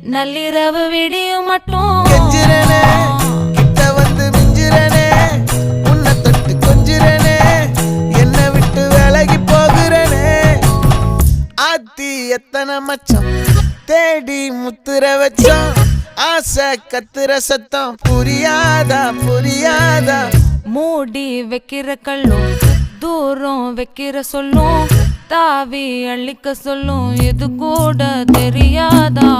நள்ளிரவு விடியும் மட்டும் கெஞ்சிரனே கிட்ட வந்து மிஞ்சிரனே உன்னை தொட்டு கொஞ்சிரனே என்ன விட்டு விலகி போகிறனே ஆத்தி எத்தனை மச்சம் தேடி முத்துற வச்சோம் ஆசை கத்துற சத்தம் புரியாதா புரியாதா மூடி வைக்கிற கல்லும் தூரம் வைக்கிற சொல்லும் தாவி அள்ளிக்க சொல்லும் இது கூட தெரியாதா